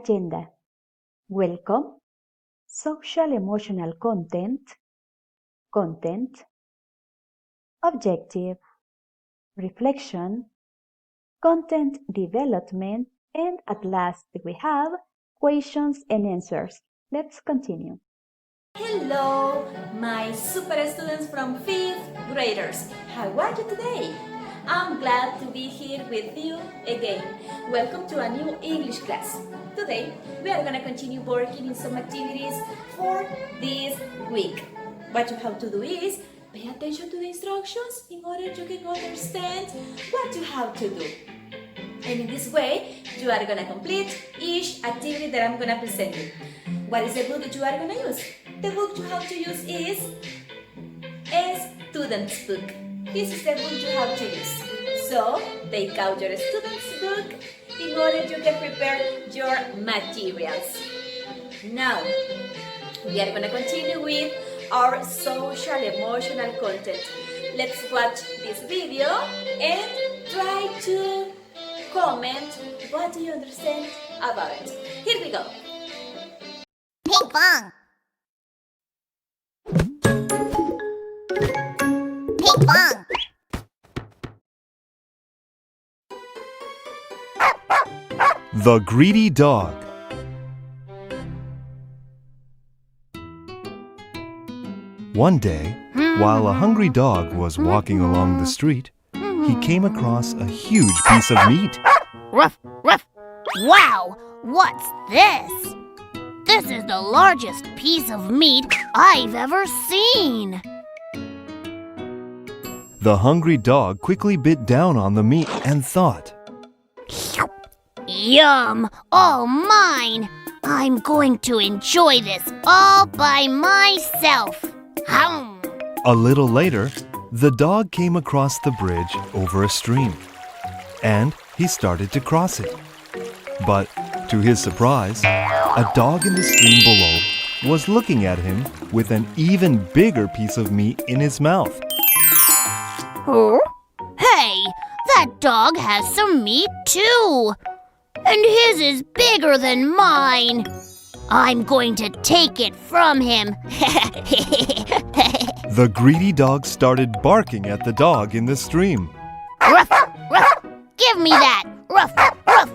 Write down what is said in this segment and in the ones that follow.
Agenda. Welcome. Social emotional content. Content. Objective. Reflection. Content development. And at last we have questions and answers. Let's continue. Hello, my super students from 5th graders. How are you today? I'm glad to be here with you again. Welcome to a new English class. Today, we are going to continue working in some activities for this week. What you have to do is pay attention to the instructions in order you can understand what you have to do. And in this way, you are going to complete each activity that I'm going to present you. What is the book that you are going to use? The book you have to use is a student's book. This is the book you have to use. So, take out your student's book in order you can prepare your materials. Now, we are going to continue with our social emotional content. Let's watch this video and try to comment what do you understand about it. Here we go. Ping pong. Ping pong. The Greedy Dog. One day, while a hungry dog was walking along the street, he came across a huge piece of meat. Ruff, ruff. Wow, what's this? This is the largest piece of meat I've ever seen. The hungry dog quickly bit down on the meat and thought, Yum, all mine. I'm going to enjoy this all by myself. Hum. A little later, the dog came across the bridge over a stream, and he started to cross it. But to his surprise, a dog in the stream below was looking at him with an even bigger piece of meat in his mouth. Huh? Hey, that dog has some meat too. And his is bigger than mine. I'm going to take it from him. The greedy dog started barking at the dog in the stream. Ruff, ruff. Give me that. Ruff, ruff.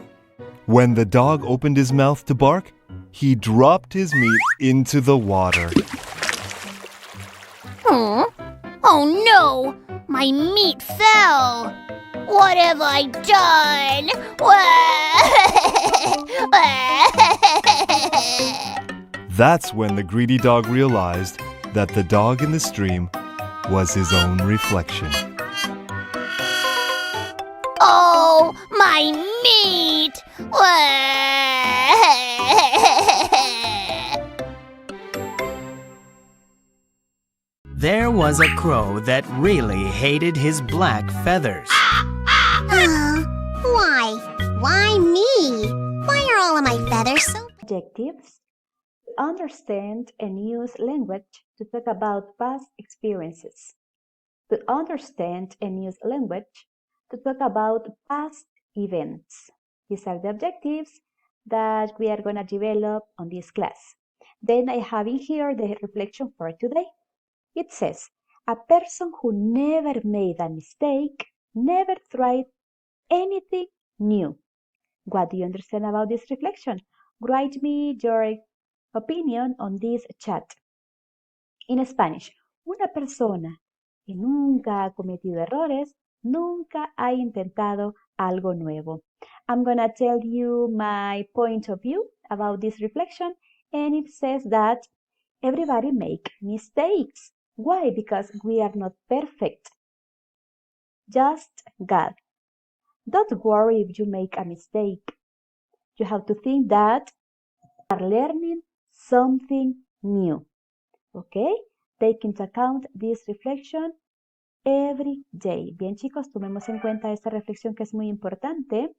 When the dog opened his mouth to bark, he dropped his meat into the water. Huh? Oh no! My meat fell! What have I done? That's when the greedy dog realized that the dog in the stream was his own reflection. Oh, my meat! There was a crow that really hated his black feathers. Why? Why me? Why are all of my feathers so... Objectives. Understand and use language to talk about past experiences. To understand and use language to talk about past events. These are the objectives that we are going to develop on this class. Then I have in here the reflection for today. It says, a person who never made a mistake, never tried anything new. What do you understand about this reflection? Write me your opinion on this chat. In Spanish, una persona que nunca ha cometido errores, nunca ha intentado algo nuevo. I'm going to tell you my point of view about this reflection, and it says that everybody makes mistakes. Why? Because we are not perfect. Just God. Don't worry if you make a mistake. You have to think that you are learning something new. Okay? Take into account this reflection every day. Bien, chicos, tomemos en cuenta esta reflexión que es muy importante,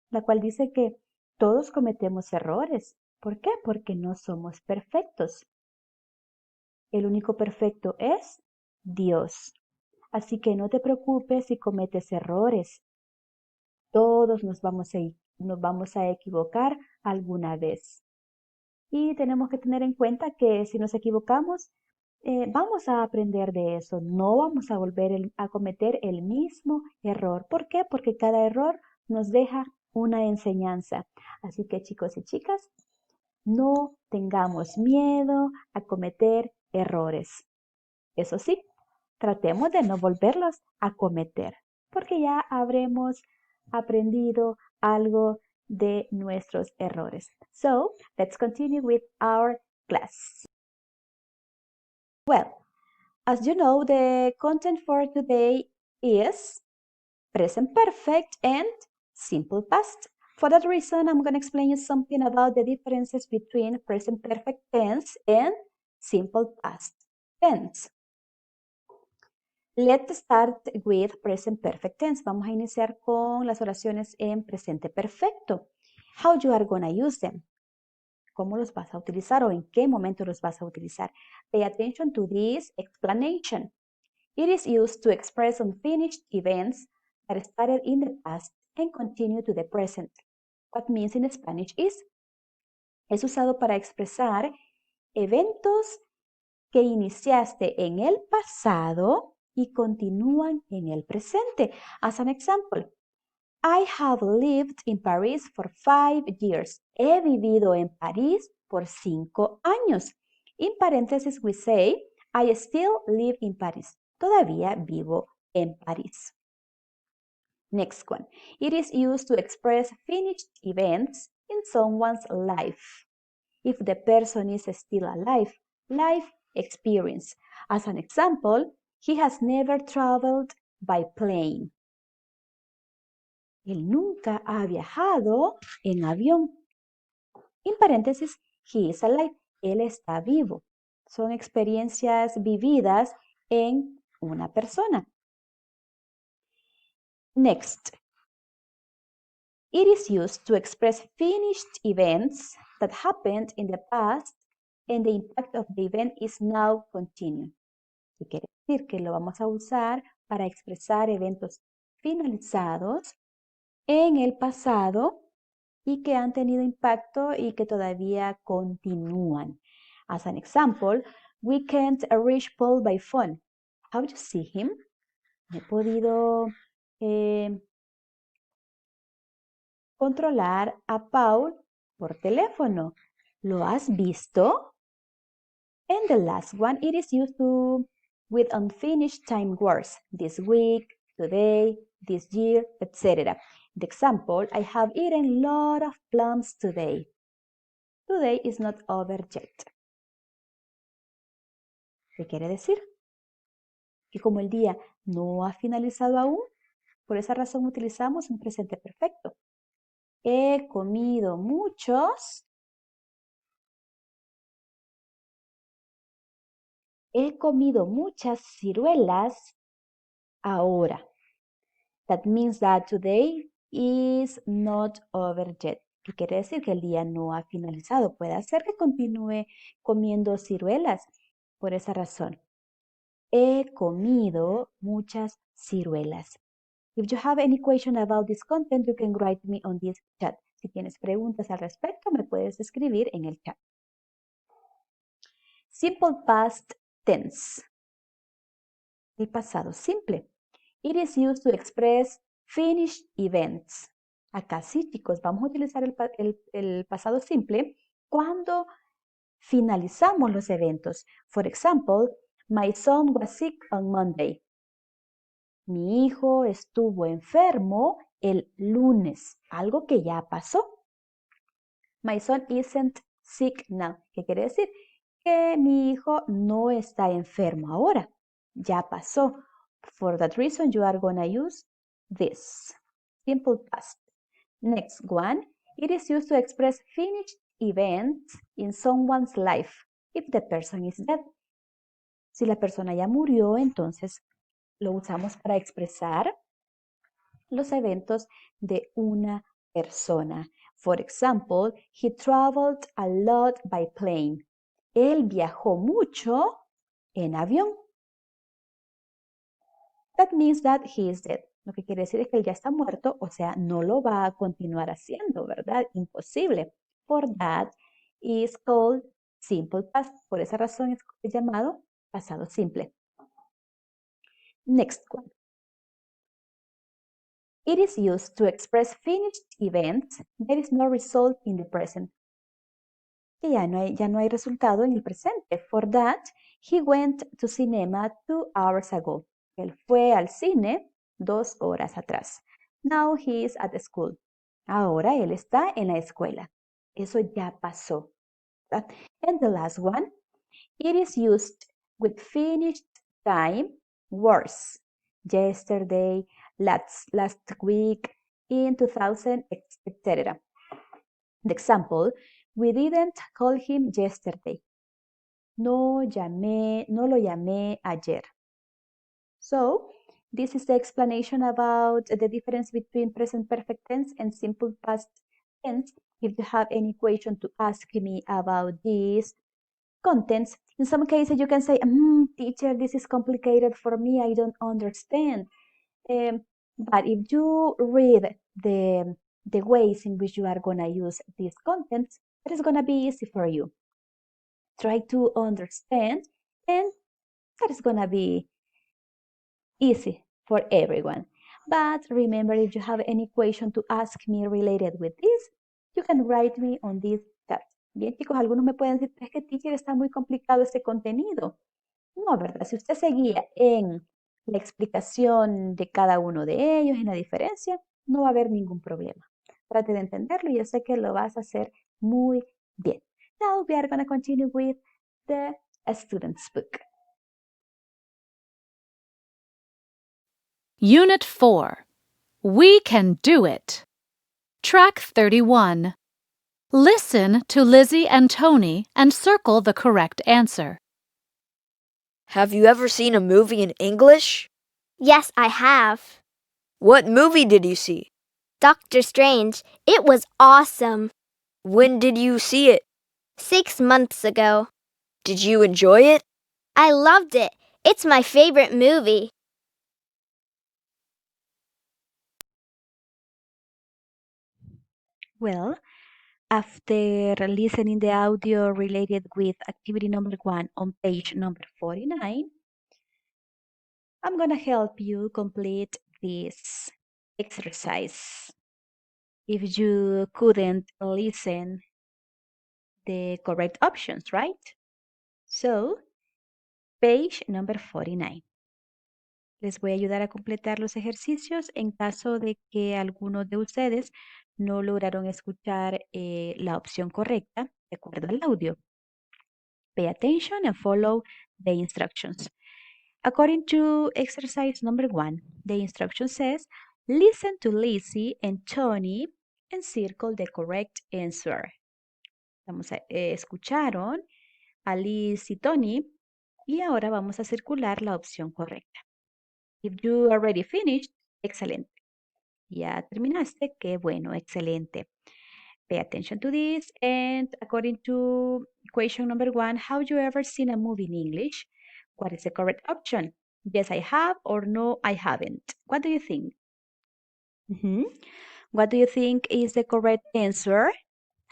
la cual dice que todos cometemos errores. ¿Por qué? Porque no somos perfectos. El único perfecto es Dios. Así que no te preocupes si cometes errores. Todos nos vamos a nos vamos a equivocar alguna vez. Y tenemos que tener en cuenta que si nos equivocamos, vamos a aprender de eso. No vamos a volver a cometer el mismo error. ¿Por qué? Porque cada error nos deja una enseñanza. Así que chicos y chicas, no tengamos miedo a cometer errores. Eso sí, tratemos de no volverlos a cometer, porque ya habremos aprendido algo de nuestros errores. So, let's continue with our class. Well, as you know, the content for today is present perfect and simple past. For that reason, I'm going to explain you something about the differences between present perfect tense and simple past tense. Let's start with present perfect tense. Vamos a iniciar con las oraciones en presente perfecto. How you are going to use them. ¿Cómo los vas a utilizar o en qué momento los vas a utilizar? Pay attention to this explanation. It is used to express unfinished events that started in the past and continue to the present. What means in Spanish is, es usado para expresar eventos que iniciaste en el pasado y continúan en el presente. As an example, I have lived in Paris for 5 years. He vivido en París por 5 años. In paréntesis, we say, I still live in Paris. Todavía vivo en París. Next one. It is used to express finished events in someone's life. If the person is still alive, life experience. As an example, he has never traveled by plane. Él nunca ha viajado en avión. En paréntesis, he is alive. Él está vivo. Son experiencias vividas en una persona. Next. It is used to express finished events that happened in the past and the impact of the event is now continuing. ¿Qué quiere decir? Que lo vamos a usar para expresar eventos finalizados en el pasado y que han tenido impacto y que todavía continúan. As an example, we can't reach Paul by phone. How do you see him? He podido controlar a Paul por teléfono. ¿Lo has visto? And the last one, it is used with unfinished time words. This week, today, this year, etc. The example, I have eaten a lot of plums today. Today is not over yet. ¿Qué quiere decir? Que como el día no ha finalizado aún, por esa razón utilizamos un presente perfecto. He comido muchas ciruelas ahora. That means that today is not over yet. ¿Qué quiere decir? Que el día no ha finalizado. Puede ser que continúe comiendo ciruelas. Por esa razón. He comido muchas ciruelas. If you have any question about this content, you can write me on this chat. Si tienes preguntas al respecto, me puedes escribir en el chat. Simple past tense. El pasado simple. It is used to express finished events. Acá sí, chicos, vamos a utilizar el pasado simple cuando finalizamos los eventos. For example, my son was sick on Monday. Mi hijo estuvo enfermo el lunes, algo que ya pasó. My son isn't sick now. ¿Qué quiere decir? Que mi hijo no está enfermo ahora. Ya pasó. For that reason, you are going to use this. Simple past. Next one. It is used to express finished events in someone's life if the person is dead. Si la persona ya murió, entonces lo usamos para expresar los eventos de una persona. For example, he traveled a lot by plane. Él viajó mucho en avión. That means that he is dead. Lo que quiere decir es que él ya está muerto, o sea, no lo va a continuar haciendo, ¿verdad? Imposible. For that is called simple past. Por esa razón es llamado pasado simple. Next one. It is used to express finished events. There is no result in the present. Que ya no hay resultado en el presente. For that, he went to cinema 2 hours ago. Él fue al cine 2 horas atrás. Now he is at school. Ahora él está en la escuela. Eso ya pasó. ¿Verdad? And the last one, it is used with finished time words. Yesterday, last week, in 2000, etc. The example, we didn't call him yesterday. No lo llamé ayer. So, this is the explanation about the difference between present perfect tense and simple past tense. If you have any question to ask me about these contents, in some cases you can say, teacher, this is complicated for me, I don't understand. But if you read the ways in which you are going to use these contents, it is going to be easy for you. Try to understand, and that is going to be easy for everyone. But remember, if you have any question to ask me related with this, you can write me on this chat. Bien, chicos, algunos me pueden decir, es que teacher está muy complicado este contenido. No, ¿verdad? Si usted seguía en la explicación de cada uno de ellos, en la diferencia, no va a haber ningún problema. Trate de entenderlo y yo sé que lo vas a hacer muy bien. Now we are going to continue with the student's book. Unit 4. We can do it. Track 31. Listen to Lizzie and Tony and circle the correct answer. Have you ever seen a movie in English? Yes, I have. What movie did you see? Doctor Strange. It was awesome. When did you see it? 6 months ago. Did you enjoy it? I loved it. It's my favorite movie. Well, after listening the audio related with activity number 1 on page number 49, I'm going to help you complete this exercise. If you couldn't listen the correct options, right? So, page number 49. Les voy a ayudar a completar los ejercicios en caso de que algunos de ustedes no lograron escuchar la opción correcta de acuerdo al audio. Pay attention and follow the instructions. According to exercise number 1, the instruction says, listen to Lizzie and Tony and circle the correct answer. Escucharon a Liz y Tony y ahora vamos a circular la opción correcta. If you already finished, excelente. Ya terminaste, qué bueno, excelente. Pay attention to this. And according to question number 1, have you ever seen a movie in English? What is the correct option? Yes, I have, or no, I haven't. What do you think? What do you think is the correct answer?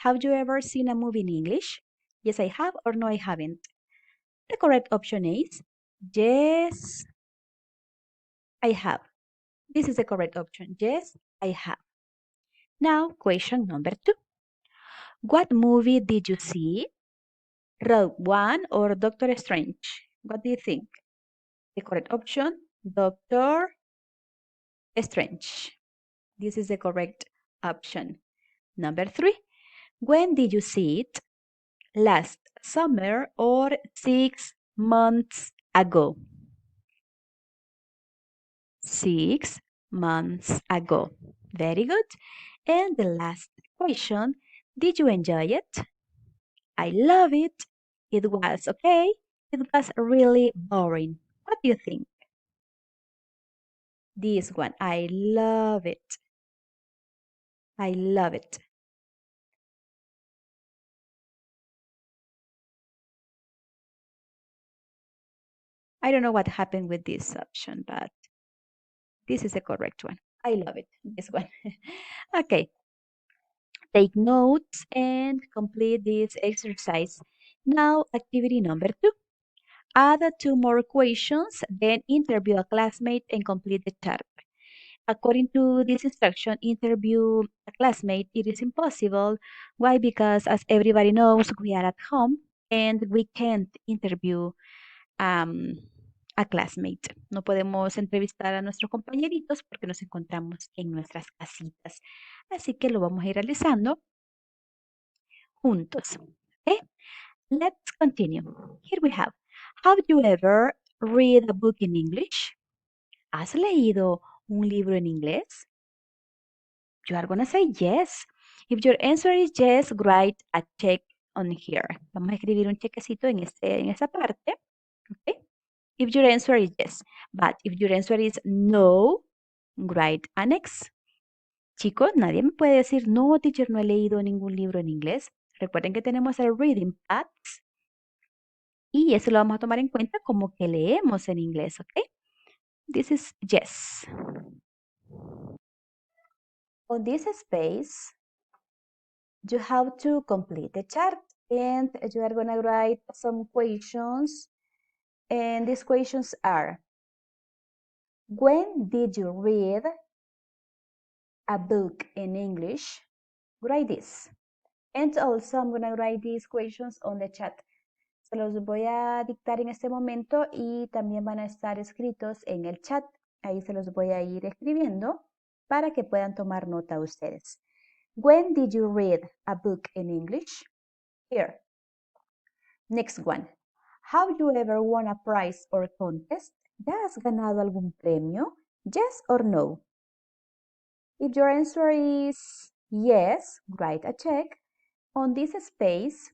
Have you ever seen a movie in English? Yes, I have, or no, I haven't. The correct option is yes, I have. This is the correct option. Yes, I have. Now, question number 2. What movie did you see? Rogue One or Doctor Strange? What do you think? The correct option, Doctor Strange. This is the correct option. Number 3. When did you see it? Last summer or 6 months ago? 6 months ago. Very good. And the last question, did you enjoy it? I love it. It was okay. It was really boring. What do you think? This one, I love it. I love it. I don't know what happened with this option, but This is the correct one. I love it, this one. Okay. Take notes and complete this exercise. Now, activity number 2. Add 2 more questions, then interview a classmate and complete the chart. According to this instruction, interview a classmate, it is impossible. Why? Because as everybody knows, we are at home and we can't interview a classmate. No podemos entrevistar a nuestros compañeritos porque nos encontramos en nuestras casitas. Así que lo vamos a ir realizando juntos. Okay? Let's continue. Here we have, have you ever read a book in English? ¿Has leído un libro en inglés? You are going to say yes. If your answer is yes, write a check on here. Vamos a escribir un chequecito en esa parte. Okay? If your answer is yes. But if your answer is no, write an X. Chicos, nadie me puede decir, no, teacher, no he leído ningún libro en inglés. Recuerden que tenemos el reading pads. Y eso lo vamos a tomar en cuenta como que leemos en inglés, ¿ok? This is yes. On this space, you have to complete the chart and you are going to write some questions. And these questions are, when did you read a book in English? Write this. And also I'm going to write these questions on the chat. Se los voy a dictar en este momento y también van a estar escritos en el chat. Ahí se los voy a ir escribiendo para que puedan tomar nota ustedes. When did you read a book in English? Here. Next one. Have you ever won a prize or contest? ¿Ya has ganado algún premio? Yes or no? If your answer is yes, write a check. On this space,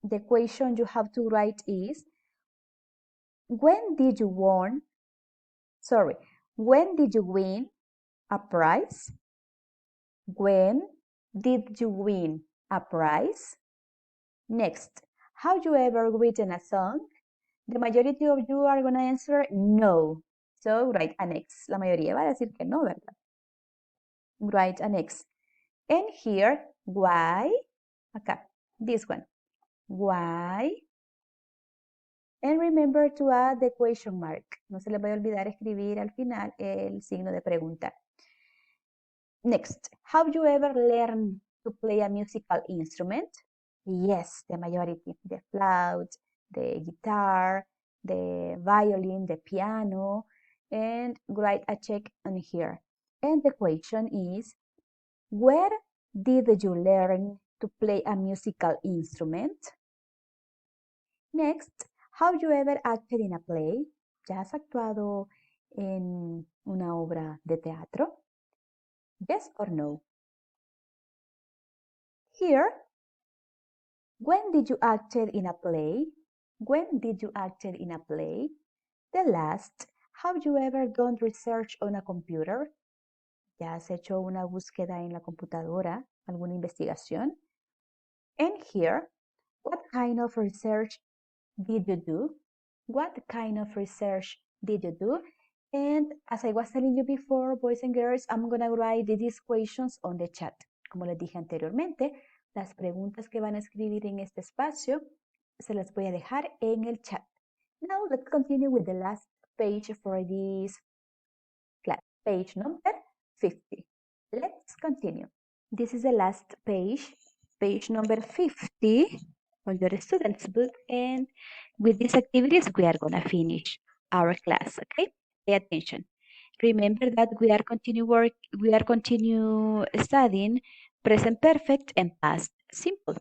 the question you have to write is, when did you win a prize? When did you win a prize? Next, have you ever written a song? The majority of you are going to answer no. So write an X. La mayoría va a decir que no, ¿verdad? Write an X. And here, why? Acá, this one. Why? And remember to add the question mark. No se les vaya a olvidar escribir al final el signo de pregunta. Next, have you ever learned to play a musical instrument? Yes, the majority. The flute, the guitar, the violin, the piano, and write a check on here. And the question is, where did you learn to play a musical instrument? Next, have you ever acted in a play? ¿Ya has actuado en una obra de teatro? Yes or no? Here, when did you acted in a play? When did you acted in a play? The last, have you ever done research on a computer? ¿Ya has hecho una búsqueda en la computadora? ¿Alguna investigación? And here, what kind of research did you do? What kind of research did you do? And as I was telling you before, boys and girls, I'm going to write these questions on the chat. Como les dije anteriormente, las preguntas que van a escribir en este espacio se las voy a dejar en el chat. Now let's continue with the last page for this class. Page number 50. Let's continue. This is the last page, page number 50 on your student's book, and with these activities we are going to finish our class, okay? Pay attention. Remember that we are continue studying present perfect and past simple.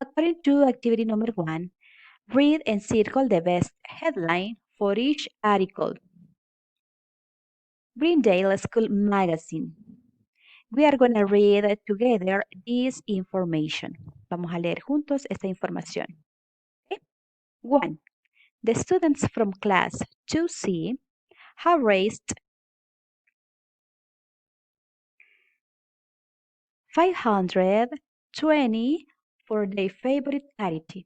According to activity number 1, read and circle the best headline for each article. Greendale School Magazine. We are going to read together this information. Vamos a leer juntos esta información. Okay? 1. The students from class 2C have raised $520 for their favorite charity.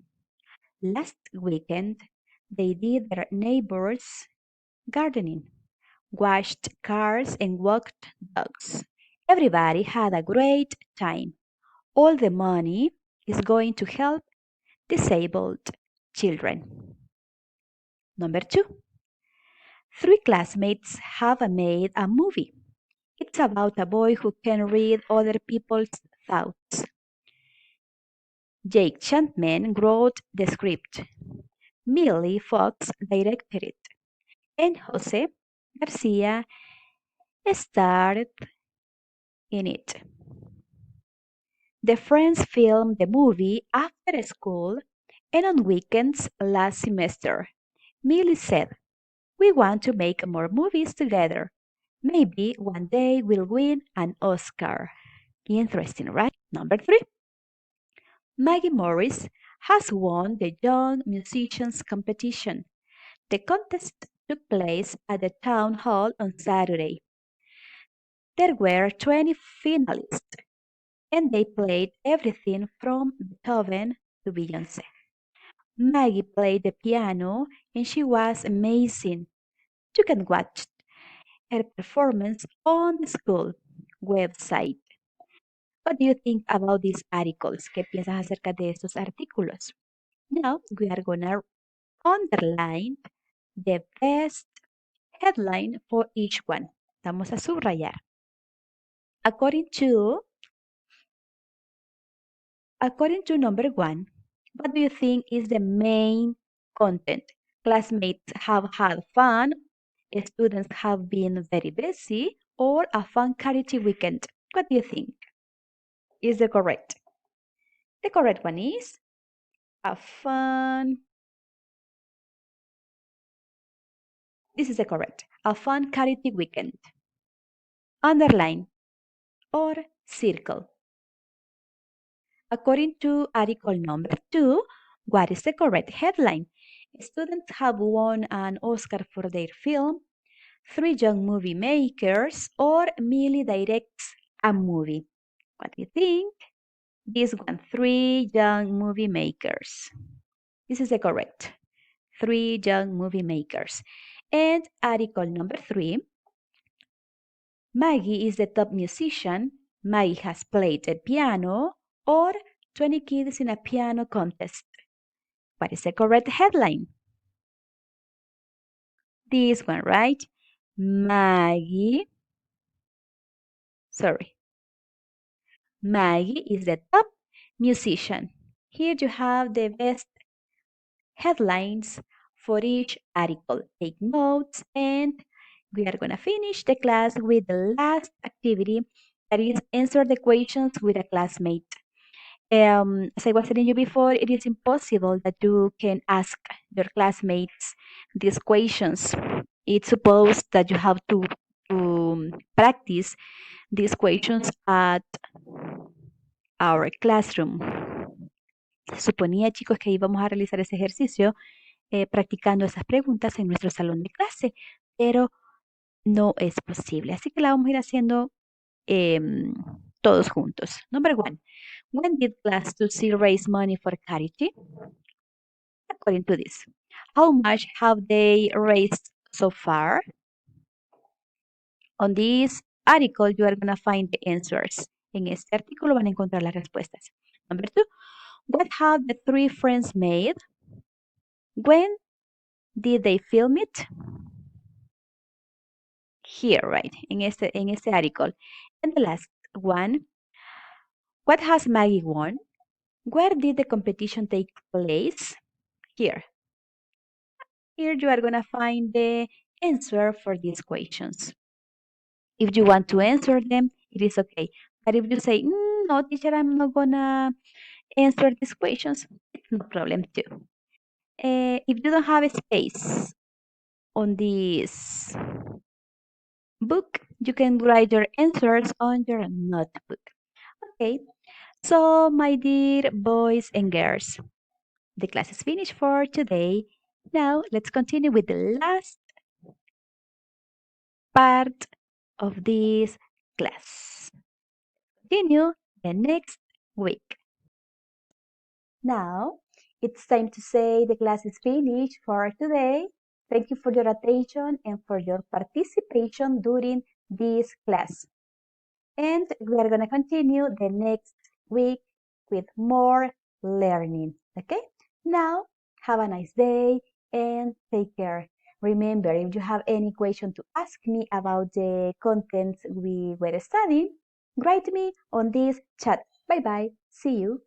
Last weekend, they did their neighbor's gardening. washed cars, and walked dogs. Everybody had a great time. All the money is going to help disabled children. Number 2. 3 classmates have made a movie. It's about a boy who can read other people's thoughts. Jake Chapman wrote the script. Millie Fox directed it. And Jose Garcia starred in it. The friends filmed the movie after school and on weekends last semester. Millie said, "We want to make more movies together. Maybe one day we'll win an Oscar." Interesting, right? Number 3. Maggie Morris has won the Young Musicians Competition. The contest took place at the town hall on Saturday. There were 20 finalists, and they played everything from Beethoven to Beyoncé. Maggie played the piano, and she was amazing. You can watch her performance on the school website. What do you think about these articles? ¿Qué piensas acerca de estos artículos? Now we are gonna underline the best headline for each one. Vamos a subrayar. According to number 1, what do you think is the main content? Classmates have had fun, students have been very busy, or a fun charity weekend? What do you think is the correct? The correct one is a fun. This is the correct. A fun charity weekend. Underline or circle. According to article number 2, what is the correct headline? Students have won an Oscar for their film, 3 young movie makers, or Millie directs a movie. What do you think? This one, 3 young movie makers. This is the correct. 3 young movie makers. And article number 3, Maggie is the top musician. Maggie has played the piano, or 20 kids in a piano contest. What is the correct headline? This one, right? Maggie is the top musician. Here you have the best headlines for each article. Take notes, and we are going to finish the class with the last activity, that is answer the questions with a classmate. As I was telling you before, it is impossible that you can ask your classmates these questions. It's supposed that you have to practice these questions at our classroom. Se suponía, chicos, que íbamos a realizar ese ejercicio practicando esas preguntas en nuestro salón de clase, pero no es posible. Así que la vamos a ir haciendo todos juntos. Number 1. When did class 2C raise money for charity? According to this, how much have they raised so far? On this article, you are going to find the answers. En este artículo van a encontrar las respuestas. Number 2, what have the 3 friends made? When did they film it? Here, right, en este article. And the last one, what has Maggie won? Where did the competition take place? Here. Here you are going to find the answer for these questions. If you want to answer them, it is okay. But if you say, no, teacher, I'm not going to answer these questions, it's no problem too. If you don't have a space on this book, you can write your answers on your notebook. Okay, so my dear boys and girls, the class is finished for today. Now let's continue with the last part of this class. Continue the next week. Now it's time to say the class is finished for today. Thank you for your attention and for your participation during this class. And we are going to continue the next week with more learning. Okay? Now, have a nice day and take care. Remember, if you have any question to ask me about the contents we were studying, write me on this chat. Bye-bye. See you.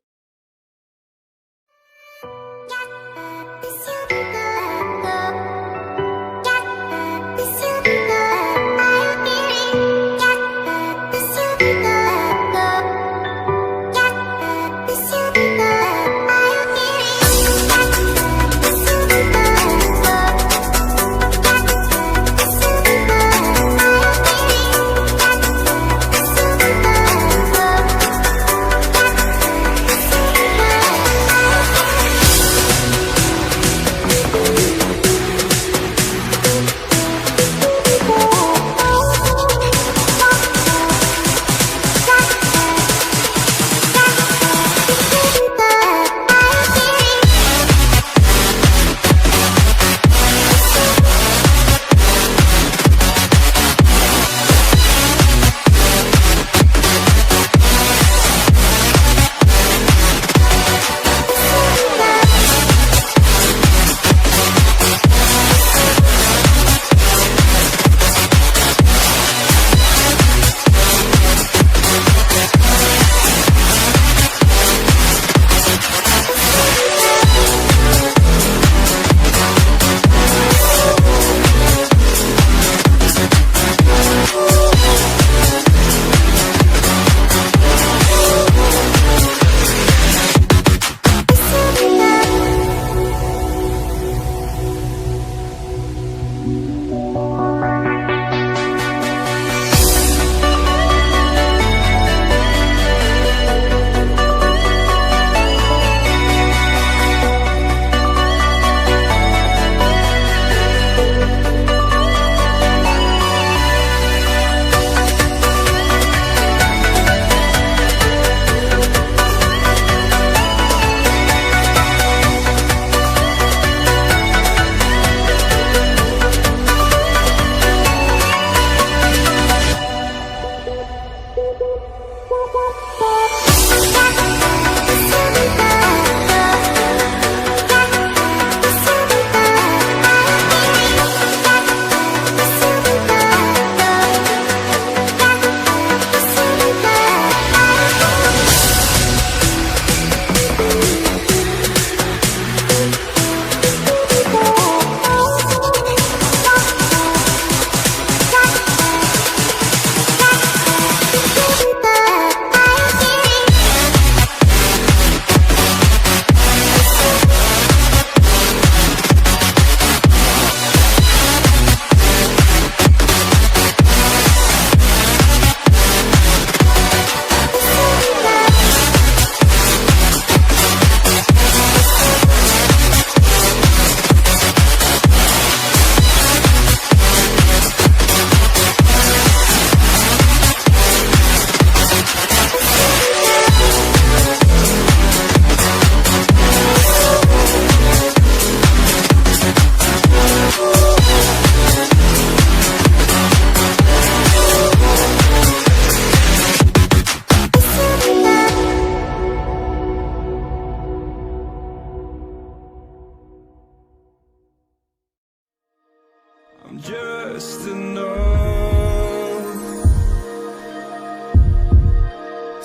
I'm just enough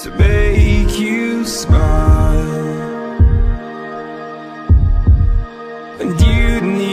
to make you smile, and you need